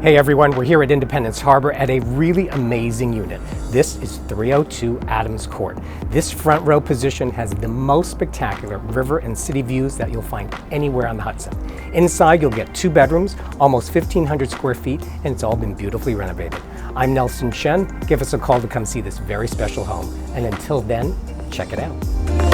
Hey everyone, we're here at Independence Harbor at a really amazing unit. This is 302 Adams Court. This front row position has the most spectacular river and city views that you'll find anywhere on the Hudson. Inside you'll get 2 bedrooms, almost 1,500 square feet, and it's all been beautifully renovated. I'm Nelson Chen. Give us a call to come see this very special home. And until then, check it out.